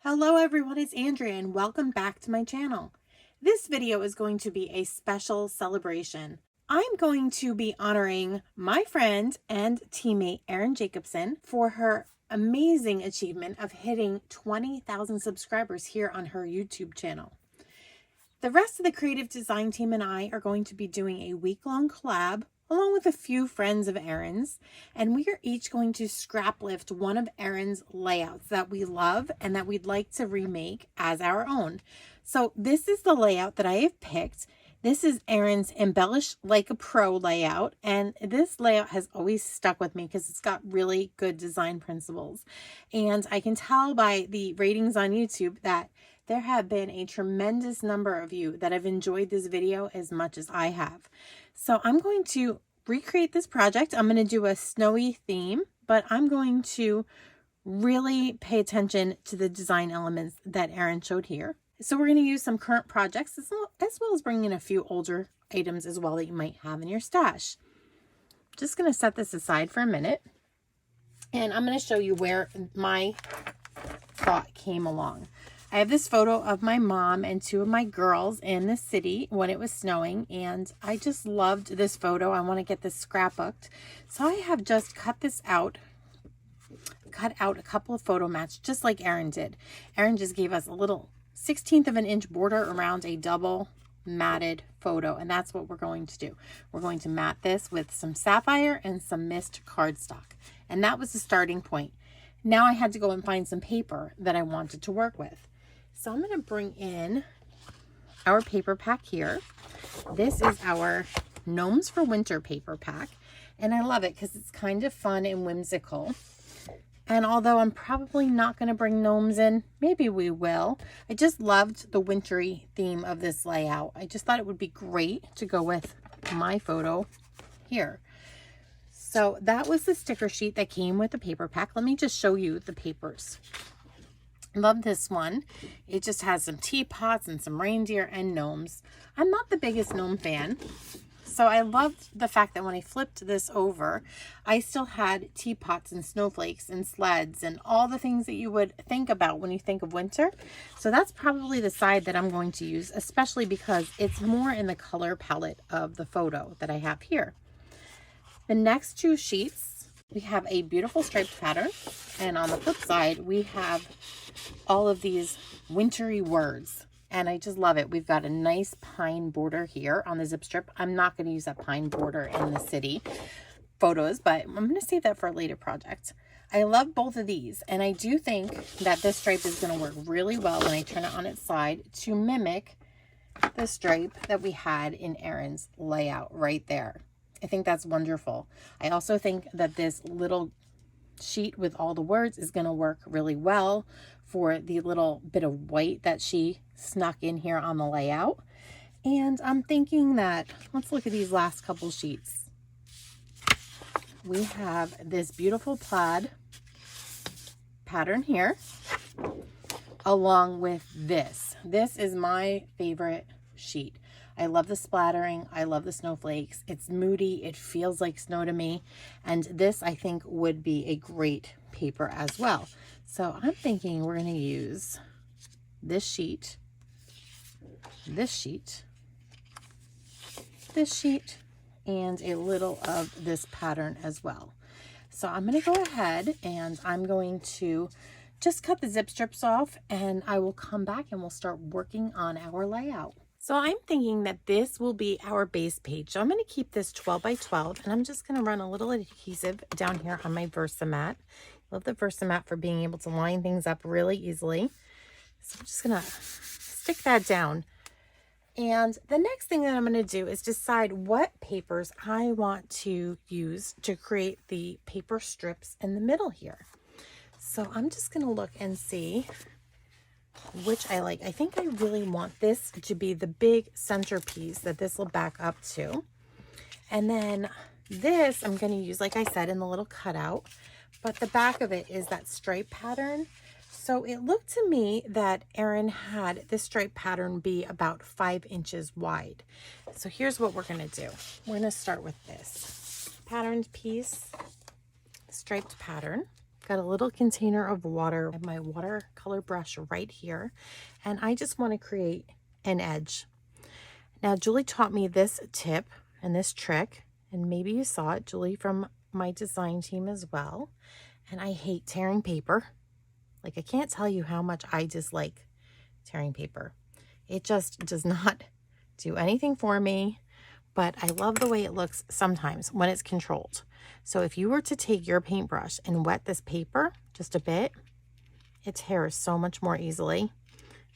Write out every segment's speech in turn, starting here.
Hello everyone, it's Andrea and welcome back to my channel. This video is going to be a special celebration. I'm going to be honoring my friend and teammate Erin Jacobson for her amazing achievement of hitting 20,000 subscribers here on her YouTube channel. The rest of the creative design team and I are going to be doing a week-long collab along with a few friends of Erin's, and we are each going to scraplift one of Erin's layouts that we love and that we'd like to remake as our own. So this is the layout that I have picked. This is Erin's Embellish Like a Pro layout, and this layout has always stuck with me because it's got really good design principles. And I can tell by the ratings on YouTube that there have been a tremendous number of you that have enjoyed this video as much as I have. So I'm going to recreate this project. I'm going to do a snowy theme, but I'm going to really pay attention to the design elements that Erin showed here. So we're going to use some current projects as well as bring in a few older items as well that you might have in your stash. Just going to set this aside for a minute, and I'm going to show you where my thought came along. I have this photo of my mom and two of my girls in the city when it was snowing, and I just loved this photo. I want to get this scrapbooked. So I have just cut out a couple of photo mats just like Erin did. Erin just gave us a little 1/16 of an inch border around a double matted photo, and that's what we're going to do. We're going to mat this with some sapphire and some mist cardstock, and that was the starting point. Now I had to go and find some paper that I wanted to work with. So I'm going to bring in our paper pack here. This is our Gnomes for Winter paper pack, and I love it because it's kind of fun and whimsical. And although I'm probably not going to bring gnomes in, maybe we will. I just loved the wintry theme of this layout. I just thought it would be great to go with my photo here. So that was the sticker sheet that came with the paper pack. Let me just show you the papers. Love this one. It just has some teapots and some reindeer and gnomes. I'm not the biggest gnome fan, so I loved the fact that when I flipped this over, I still had teapots and snowflakes and sleds and all the things that you would think about when you think of winter. So that's probably the side that I'm going to use, especially because it's more in the color palette of the photo that I have here. The next two sheets, we have a beautiful striped pattern, and on the flip side, we have all of these wintry words, and I just love it. We've got a nice pine border here on the zip strip. I'm not going to use that pine border in the city photos, but I'm going to save that for a later project. I love both of these, and I do think that this stripe is going to work really well when I turn it on its side to mimic the stripe that we had in Erin's layout right there. I think that's wonderful. I also think that this little sheet with all the words is going to work really well for the little bit of white that she snuck in here on the layout. And I'm thinking that, let's look at these last couple sheets. We have this beautiful plaid pattern here, along with this. This is my favorite sheet. I love the splattering. I love the snowflakes. It's moody. It feels like snow to me. And this, I think, would be a great paper as well. So I'm thinking we're going to use this sheet, this sheet, this sheet, and a little of this pattern as well. So I'm going to go ahead and I'm going to just cut the zip strips off, and I will come back and we'll start working on our layout. So I'm thinking that this will be our base page. So I'm going to keep this 12 by 12, and I'm just going to run a little adhesive down here on my Versamat. Love the Versamat for being able to line things up really easily. So I'm just going to stick that down. And the next thing that I'm going to do is decide what papers I want to use to create the paper strips in the middle here. So I'm just going to look and see which I like. I think I really want this to be the big centerpiece that this will back up to. And then this I'm going to use, like I said, in the little cutout, but the back of it is that stripe pattern. So it looked to me that Erin had this stripe pattern be about 5 inches wide. So here's what we're going to do. We're going to start with this patterned piece, striped pattern. Got a little container of water. I have my watercolor brush right here, and I just want to create an edge. Now, Julie taught me this tip and this trick, and maybe you saw it, Julie, from my design team as well. And I hate tearing paper. Like, I can't tell you how much I dislike tearing paper. It just does not do anything for me, but I love the way it looks sometimes when it's controlled. So if you were to take your paintbrush and wet this paper just a bit, it tears so much more easily.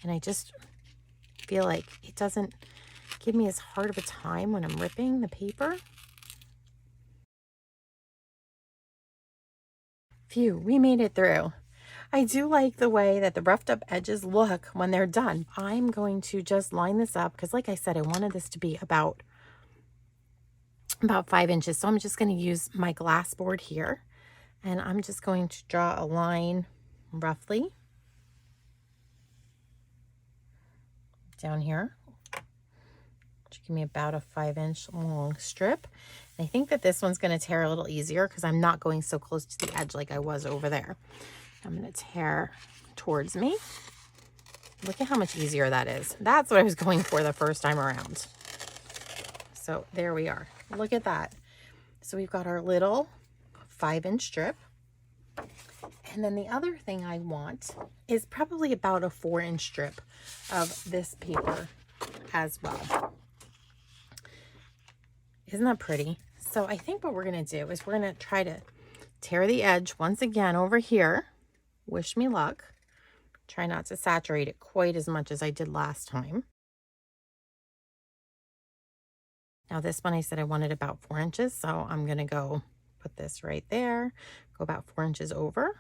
And I just feel like it doesn't give me as hard of a time when I'm ripping the paper. Phew, we made it through. I do like the way that the roughed up edges look when they're done. I'm going to just line this up because, like I said, I wanted this to be about 5 inches. So I'm just going to use my glass board here, and I'm just going to draw a line roughly down here. Give me about a 5-inch long strip. And I think that this one's going to tear a little easier because I'm not going so close to the edge like I was over there. I'm going to tear towards me. Look at how much easier that is. That's what I was going for the first time around. So there we are. Look at that. So we've got our little 5-inch strip. And then the other thing I want is probably about a 4-inch strip of this paper as well. Isn't that pretty? So I think what we're going to do is we're going to try to tear the edge once again over here. Wish me luck. Try not to saturate it quite as much as I did last time. Now this one I said I wanted about 4 inches, so I'm going to go put this right there, go about 4 inches over.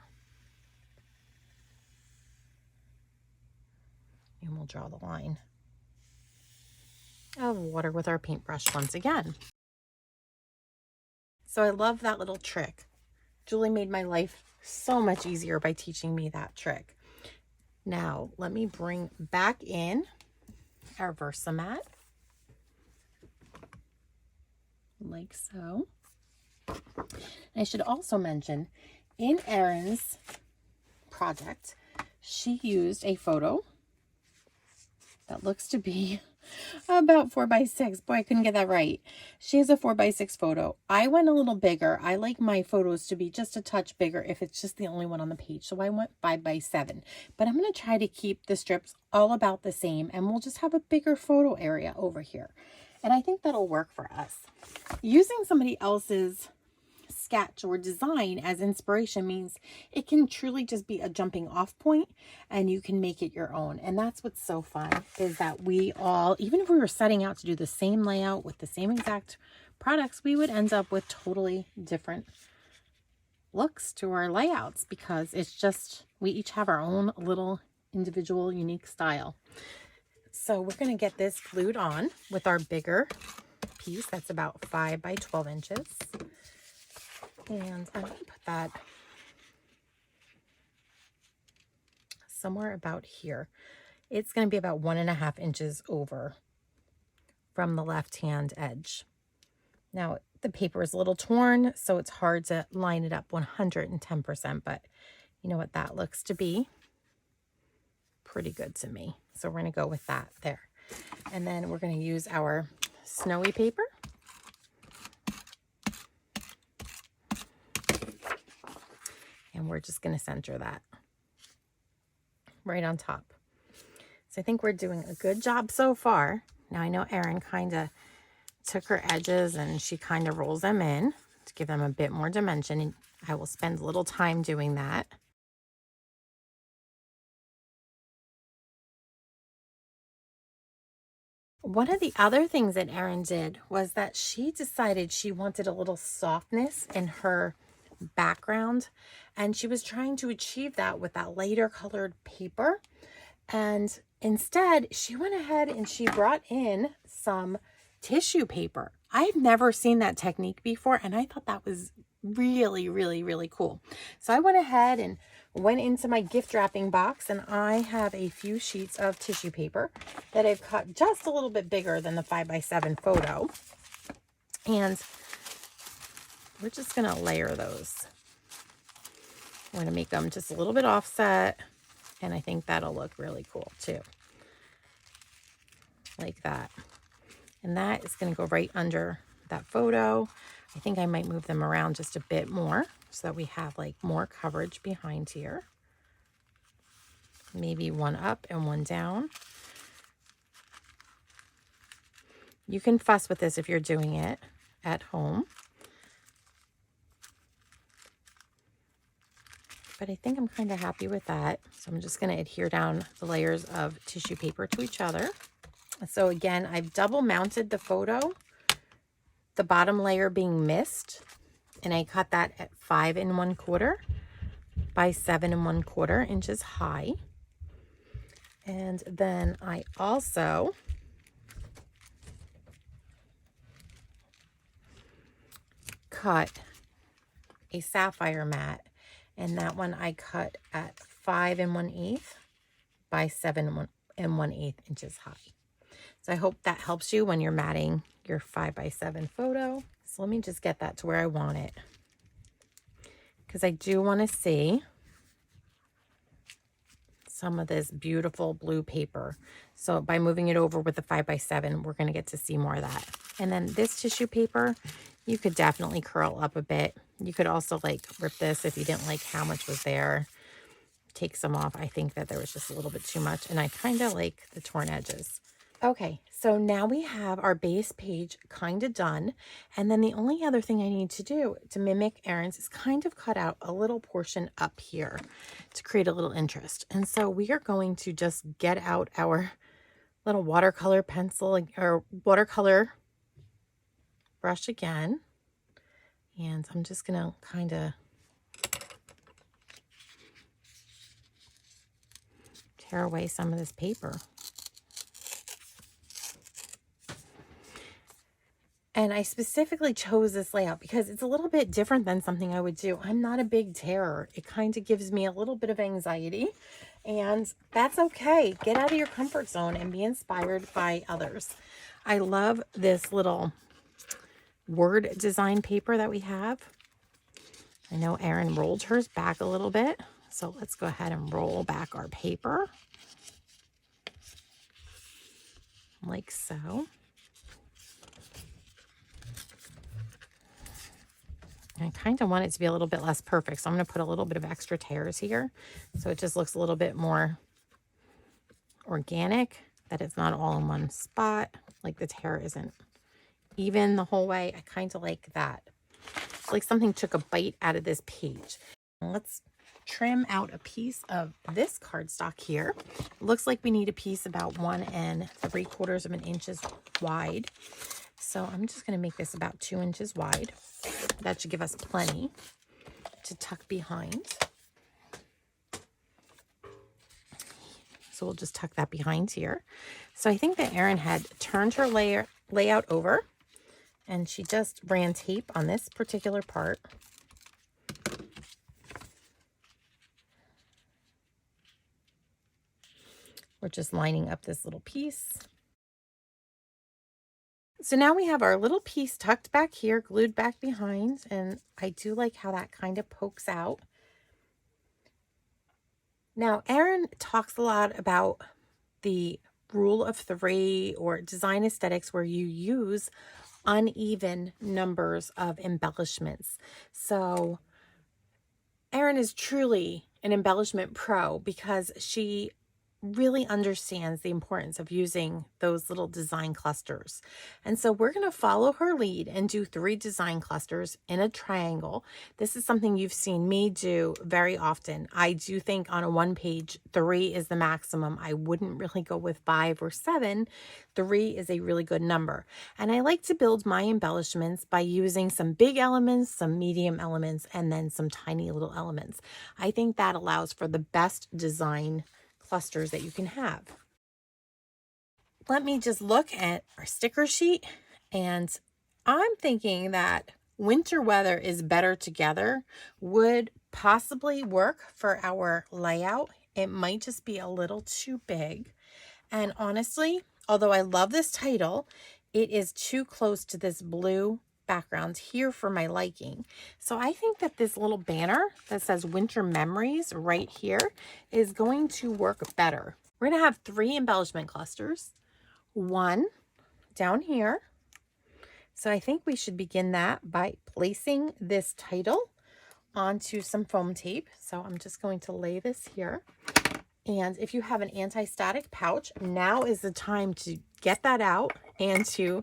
And we'll draw the line of water with our paintbrush once again. So I love that little trick. Julie made my life so much easier by teaching me that trick. Now let me bring back in our Versamat, like so. I should also mention, in Erin's project, she used a photo that looks to be about 4x6. Boy, I couldn't get that right. She has a 4x6 photo. I went a little bigger. I like my photos to be just a touch bigger if it's just the only one on the page. So I went 5x7. But I'm going to try to keep the strips all about the same, and we'll just have a bigger photo area over here. And I think that'll work for us. Using somebody else's sketch or design as inspiration means it can truly just be a jumping off point, and you can make it your own. And that's what's so fun, is that we all, even if we were setting out to do the same layout with the same exact products, we would end up with totally different looks to our layouts, because it's just, we each have our own little individual unique style. So we're going to get this glued on with our bigger piece that's about 5 by 12 inches. And I'm going to put that somewhere about here. It's going to be about 1.5 inches over from the left-hand edge. Now, the paper is a little torn, so it's hard to line it up 110%, but you know what, that looks to be pretty good to me. So we're going to go with that there. And then we're going to use our snowy paper. And we're just going to center that right on top. So I think we're doing a good job so far. Now I know Erin kind of took her edges and she kind of rolls them in to give them a bit more dimension. And I will spend a little time doing that. One of the other things that Erin did was that she decided she wanted a little softness in her background, and she was trying to achieve that with that lighter colored paper. And instead she went ahead and she brought in some tissue paper. I've never seen that technique before, and I thought that was really, really, really cool. So I went ahead and went into my gift wrapping box, and I have a few sheets of tissue paper that I've cut just a little bit bigger than the 5x7 photo. And we're just going to layer those going to make them just a little bit offset, and I think that'll look really cool too. Like that. And that is going to go right under that photo. I think I might move them around just a bit more so that we have like more coverage behind here. Maybe one up and one down. You can fuss with this if you're doing it at home. But I think I'm kind of happy with that. So I'm just going to adhere down the layers of tissue paper to each other. So again, I've double mounted the photo, the bottom layer being mist, and I cut that at 5 1/4 by 7 1/4 inches high. And then I also cut a sapphire mat, and that one I cut at 5 1/8 by 7 1/8 inches high. So I hope that helps you when you're matting your 5 by 7 photo. So let me just get that to where I want it, because I do want to see some of this beautiful blue paper. So by moving it over with the 5 by 7, we're going to get to see more of that. And then this tissue paper, you could definitely curl up a bit. You could also like rip this if you didn't like how much was there. Take some off. I think that there was just a little bit too much, and I kind of like the torn edges. Okay, so now we have our base page kind of done. And then the only other thing I need to do to mimic Erin's is kind of cut out a little portion up here to create a little interest. And so we are going to just get out our little watercolor pencil or watercolor brush again. And I'm just going to kind of tear away some of this paper. And I specifically chose this layout because it's a little bit different than something I would do. I'm not a big tearer. It kind of gives me a little bit of anxiety, and that's okay. Get out of your comfort zone and be inspired by others. I love this little word design paper that we have. I know Erin rolled hers back a little bit, so let's go ahead and roll back our paper like so. I kind of want it to be a little bit less perfect, so I'm going to put a little bit of extra tears here so it just looks a little bit more organic, that it's not all in one spot, like the tear isn't even the whole way. I kind of like that. It's like something took a bite out of this page. Let's trim out a piece of this cardstock here. It looks like we need a piece about 1 3/4 inches wide. So I'm just going to make this about 2 inches wide. That should give us plenty to tuck behind. So we'll just tuck that behind here. So I think that Erin had turned her layout over, and she just ran tape on this particular part. We're just lining up this little piece. So now we have our little piece tucked back here, glued back behind, and I do like how that kind of pokes out. Now, Erin talks a lot about the rule of 3 or design aesthetics, where you use uneven numbers of embellishments. So Erin is truly an embellishment pro because she really understands the importance of using those little design clusters. And so we're going to follow her lead and do 3 design clusters in a triangle. This is something you've seen me do very often. I do think on a 1 page, 3 is the maximum. I wouldn't really go with 5 or 7. 3 is a really good number. And I like to build my embellishments by using some big elements, some medium elements, and then some tiny little elements. I think that allows for the best design clusters that you can have. Let me just look at our sticker sheet, and I'm thinking that winter weather is better together would possibly work for our layout. It might just be a little too big. And honestly, although I love this title, it is too close to this blue background here for my liking. So I think that this little banner that says Winter Memories right here is going to work better. We're going to have 3 embellishment clusters, 1 down here. So I think we should begin that by placing this title onto some foam tape. So I'm just going to lay this here. And if you have an anti-static pouch, now is the time to get that out and to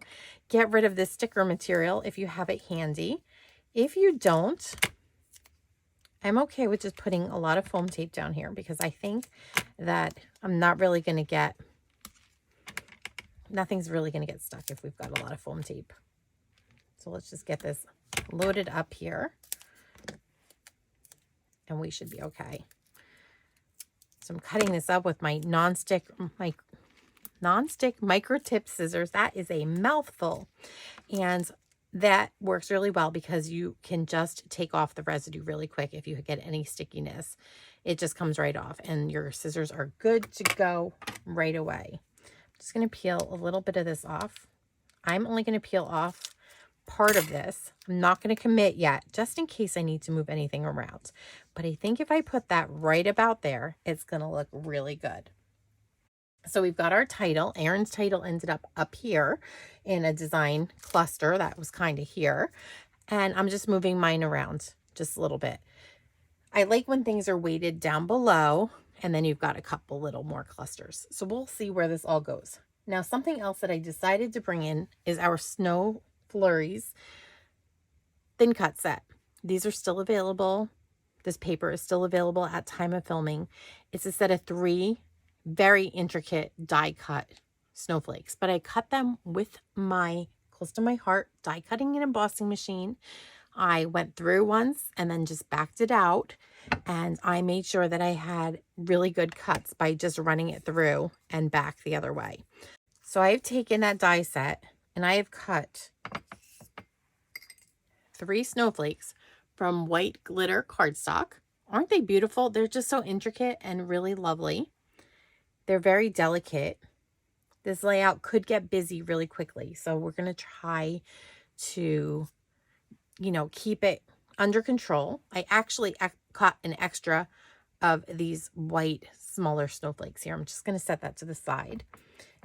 get rid of this sticker material if you have it handy. If you don't, I'm okay with just putting a lot of foam tape down here because I think that I'm not really going to get, nothing's really going to get stuck if we've got a lot of foam tape. So let's just get this loaded up here and we should be okay. So I'm cutting this up with my non-stick micro tip scissors. That is a mouthful. And that works really well because you can just take off the residue really quick. If you get any stickiness, it just comes right off and your scissors are good to go right away. I'm just going to peel a little bit of this off. I'm only going to peel off part of this. I'm not going to commit yet, just in case I need to move anything around. But I think if I put that right about there, it's going to look really good. So we've got our title. Erin's title ended up here in a design cluster that was kind of here. And I'm just moving mine around just a little bit. I like when things are weighted down below and then you've got a couple little more clusters. So we'll see where this all goes. Now, something else that I decided to bring in is our Snow Flurries thin cut set. These are still available. This paper is still available at time of filming. It's a set of 3 very intricate die cut snowflakes, but I cut them with my close to my heart die cutting and embossing machine. I went through once and then just backed it out, and I made sure that I had really good cuts by just running it through and back the other way. So I've taken that die set and I have cut 3 snowflakes from white glitter cardstock. Aren't they beautiful? They're just so intricate and really lovely. They're very delicate. This layout could get busy really quickly, so we're going to try to, keep it under control. I actually cut an extra of these white smaller snowflakes here. I'm just going to set that to the side.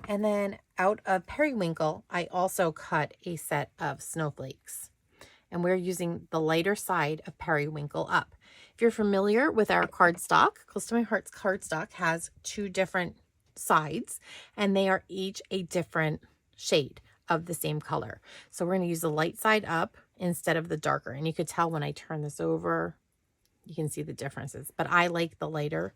And then out of Periwinkle, I also cut a set of snowflakes. And we're using the lighter side of Periwinkle up. If you're familiar with our cardstock, Close to My Heart's cardstock has 2 different sides, and they are each a different shade of the same color. So we're going to use the light side up instead of the darker. And you could tell when I turn this over, you can see the differences. But I like the lighter.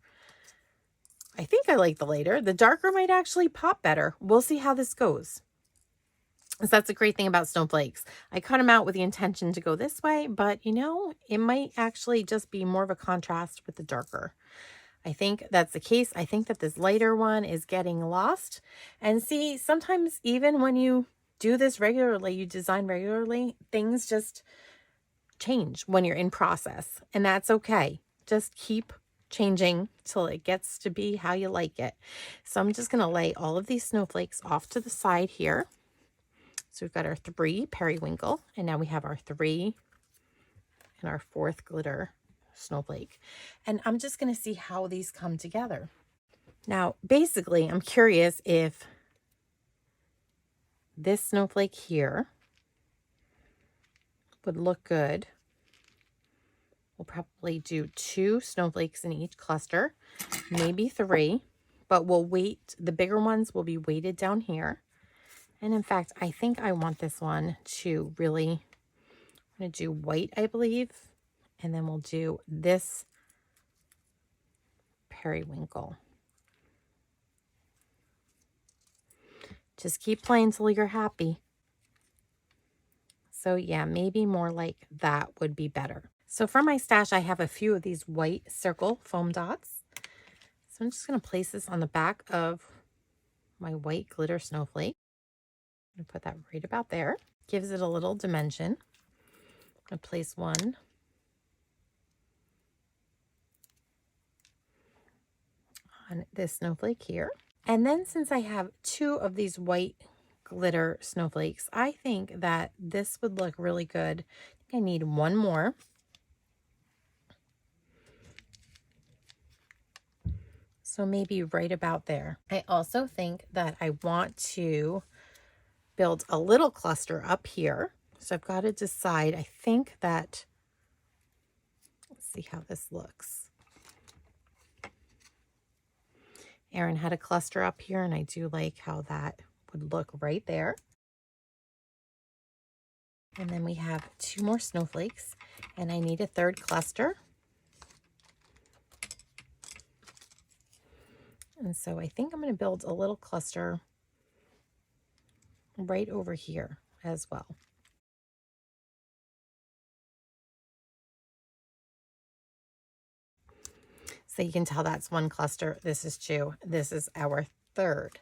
I think I like the lighter. The darker might actually pop better. We'll see how this goes. So that's the great thing about snowflakes. I cut them out with the intention to go this way, but it might actually just be more of a contrast with the darker. I think that's the case. I think that this lighter one is getting lost. And see, sometimes even when you do this regularly, you design regularly, things just change when you're in process. And that's okay. Just keep changing till it gets to be how you like it. So I'm just going to lay all of these snowflakes off to the side here. So we've got our 3 Periwinkle, and now we have our 3 and our 4th glitter snowflake. And I'm just going to see how these come together. Now, basically, I'm curious if this snowflake here would look good. We'll probably do 2 snowflakes in each cluster, maybe 3, but we'll weight, the bigger ones will be weighted down here. And in fact, I think I want this one to really, I'm going to do white, I believe. And then we'll do this Periwinkle. Just keep playing till you're happy. So yeah, maybe more like that would be better. So for my stash, I have a few of these white circle foam dots. So I'm just going to place this on the back of my white glitter snowflake. I'm going to put that right about there. Gives it a little dimension. I'm going to place one on this snowflake here. And then since I have 2 of these white glitter snowflakes. I think that this would look really good. I think I need one more. So maybe right about there. I also think that I want to build a little cluster up here. So I've got to decide. I think that, let's see how this looks. Erin had a cluster up here, and I do like how that would look right there. And then we have 2 more snowflakes, and I need a 3rd cluster. And so I think I'm going to build a little cluster right over here as well. So you can tell that's 1 cluster. This is 2. This is our 3rd.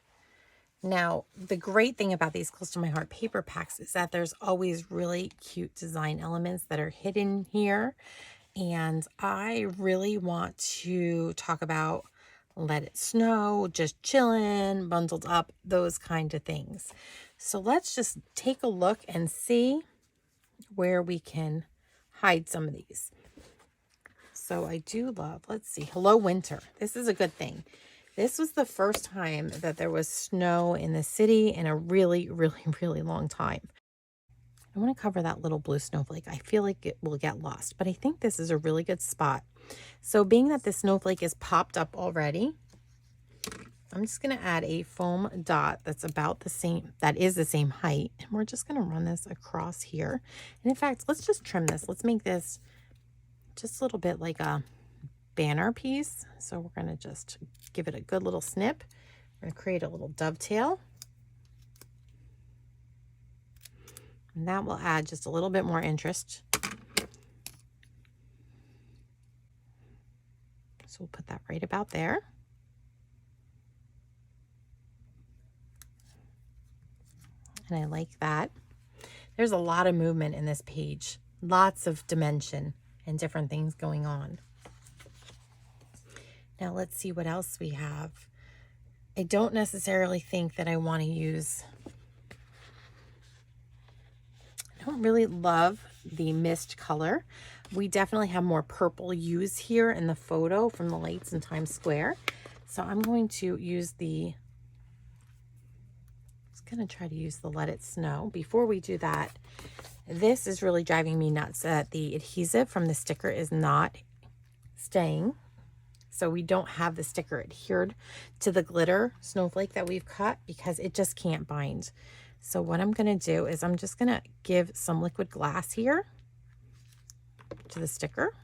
Now, the great thing about these Close to My Heart paper packs is that there's always really cute design elements that are hidden here. And I really want to talk about Let It Snow, just chillin', bundled up, those kind of things. So let's just take a look and see where we can hide some of these. So I do love, let's see, Hello Winter. This is a good thing. This was the first time that there was snow in the city in a really, really, really long time. I want to cover that little blue snowflake. I feel like it will get lost, but I think this is a really good spot. So being that the snowflake is popped up already, I'm just going to add a foam dot that's about the same, that is the same height. And we're just going to run this across here. And in fact, let's just trim this. Let's make this just a little bit like a banner piece. So we're going to just give it a good little snip. We're going to create a little dovetail. And that will add just a little bit more interest. So we'll put that right about there. And I like that. There's a lot of movement in this page. Lots of dimension and different things going on. Now let's see what else we have. I don't necessarily think that I want to use, I don't really love the mist color. We definitely have more purple hues here in the photo from the lights in Times Square. So I'm going to use the, going to try to use the Let It Snow. Before we do that, this is really driving me nuts that the adhesive from the sticker is not staying. So we don't have the sticker adhered to the glitter snowflake that we've cut because it just can't bind. So what I'm going to do is I'm just going to give some liquid glass here to the sticker.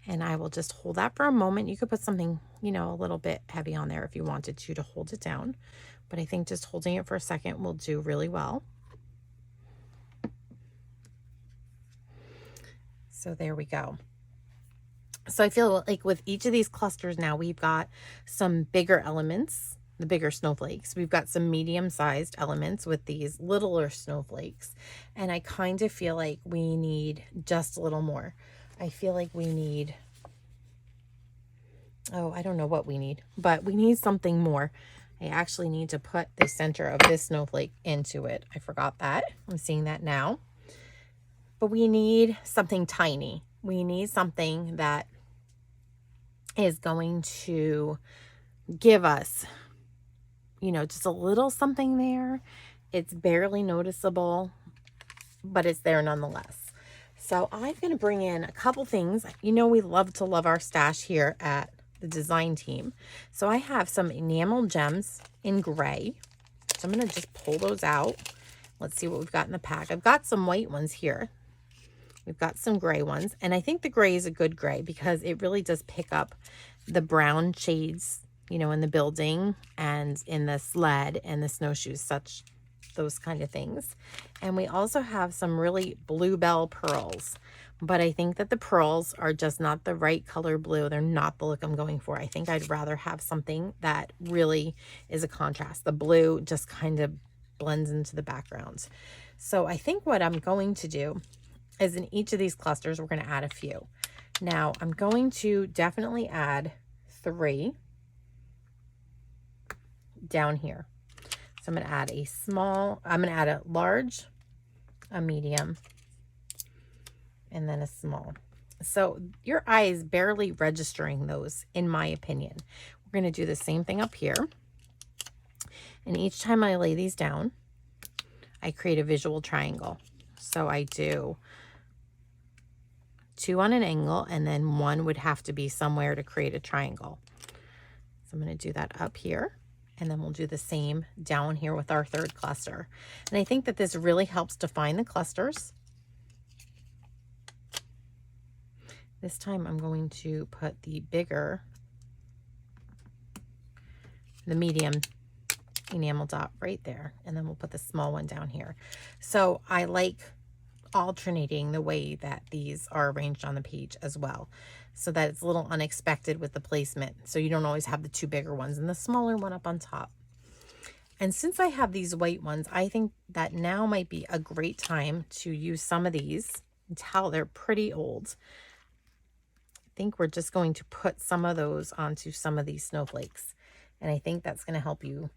And I will just hold that for a moment. You could put something, you know, a little bit heavy on there if you wanted to hold it down. But I think just holding it for a second will do really well. So there we go. So I feel like with each of these clusters now, we've got some bigger elements, the bigger snowflakes. We've got some medium-sized elements with these littler snowflakes. And I kind of feel like we need just a little more. I feel like we need, oh, I don't know what we need, but we need something more. I actually need to put the center of this snowflake into it. I forgot that. I'm seeing that now. But we need something tiny. We need something that is going to give us, you know, just a little something there. It's barely noticeable, but it's there nonetheless. So I'm going to bring in a couple things. You know, we love to love our stash here at the design team. So I have some enamel gems in gray. So I'm going to just pull those out. Let's see what we've got in the pack. I've got some white ones here. We've got some gray ones. And I think the gray is a good gray because it really does pick up the brown shades, you know, in the building and in the sled and the snowshoes, such those kind of things. And we also have some really bluebell pearls, but I think that the pearls are just not the right color blue. They're not the look I'm going for. I think I'd rather have something that really is a contrast. The blue just kind of blends into the background. So I think what I'm going to do is in each of these clusters, we're going to add a few. Now I'm going to definitely add 3. down here. So I'm going to add a large, a medium, and then a small. So your eye is barely registering those, in my opinion. We're going to do the same thing up here. And each time I lay these down, I create a visual triangle. So I do 2 on an angle, and then 1 would have to be somewhere to create a triangle. So I'm going to do that up here, and then we'll do the same down here with our third cluster. And I think that this really helps define the clusters. This time I'm going to put the medium enamel dot right there, and then we'll put the small one down here. So I like alternating the way that these are arranged on the page as well, so that it's a little unexpected with the placement, so you don't always have the 2 bigger ones and the smaller one up on top. And since I have these white ones, I think that now might be a great time to use some of these. You can tell they're pretty old. I think we're just going to put some of those onto some of these snowflakes, and I think that's going to help you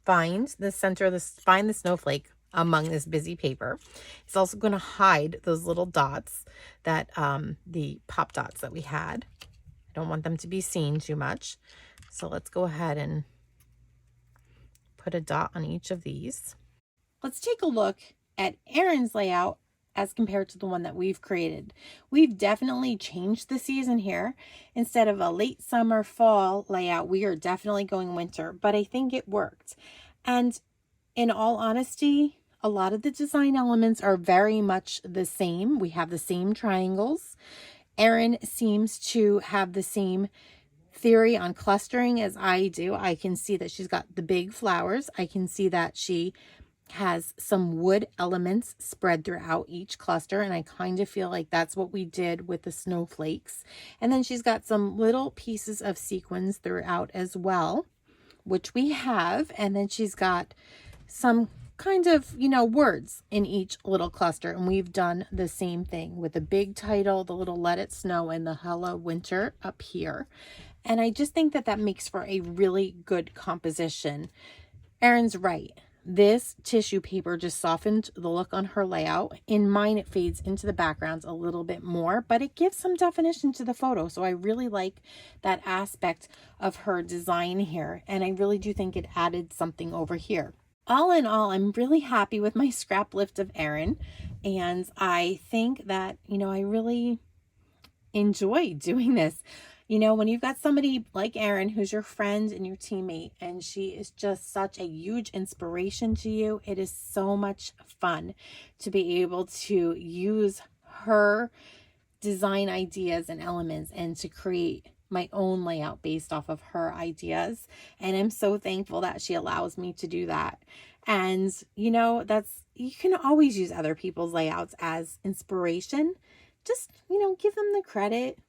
find the center of find the snowflake among this busy paper. It's also going to hide those little dots that the pop dots that we had. I don't want them to be seen too much. So let's go ahead and put a dot on each of these. Let's take a look at Erin's layout as compared to the one that we've created. We've definitely changed the season here. Instead of a late summer fall layout, we are definitely going winter, but I think it worked. And in all honesty, a lot of the design elements are very much the same. We have the same triangles. Erin seems to have the same theory on clustering as I do. I can see that she's got the big flowers. I can see that she has some wood elements spread throughout each cluster, and I kind of feel like that's what we did with the snowflakes. And then she's got some little pieces of sequins throughout as well, which we have. And then she's got some kind of, words in each little cluster, and we've done the same thing with the big title, the little let it snow, and the hello winter up here. And I just think that that makes for a really good composition. Erin's right. This tissue paper just softened the look on her layout. In mine, it fades into the backgrounds a little bit more, but it gives some definition to the photo. So I really like that aspect of her design here. And I really do think it added something over here. All in all, I'm really happy with my scrap lift of Erin. And I think that, I really enjoy doing this. When you've got somebody like Erin, who's your friend and your teammate, and she is just such a huge inspiration to you, it is so much fun to be able to use her design ideas and elements and to create my own layout based off of her ideas. And I'm so thankful that she allows me to do that. And, you can always use other people's layouts as inspiration. Just, give them the credit.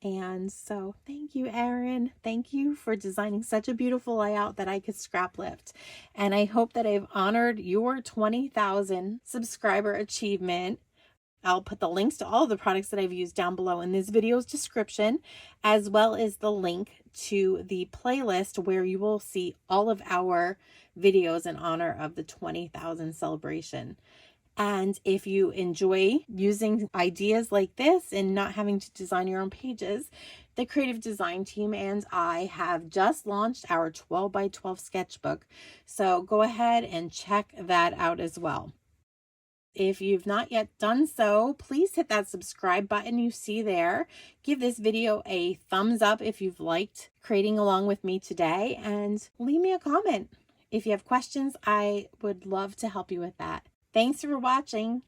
And so thank you, Erin. Thank you for designing such a beautiful layout that I could scrap lift. And I hope that I've honored your 20,000 subscriber achievement. I'll put the links to all of the products that I've used down below in this video's description, as well as the link to the playlist where you will see all of our videos in honor of the 20,000 celebration. And if you enjoy using ideas like this and not having to design your own pages, the creative design team and I have just launched our 12 by 12 sketchbook. So go ahead and check that out as well. If you've not yet done so, please hit that subscribe button you see there. Give this video a thumbs up if you've liked creating along with me today, and leave me a comment. If you have questions, I would love to help you with that. Thanks for watching.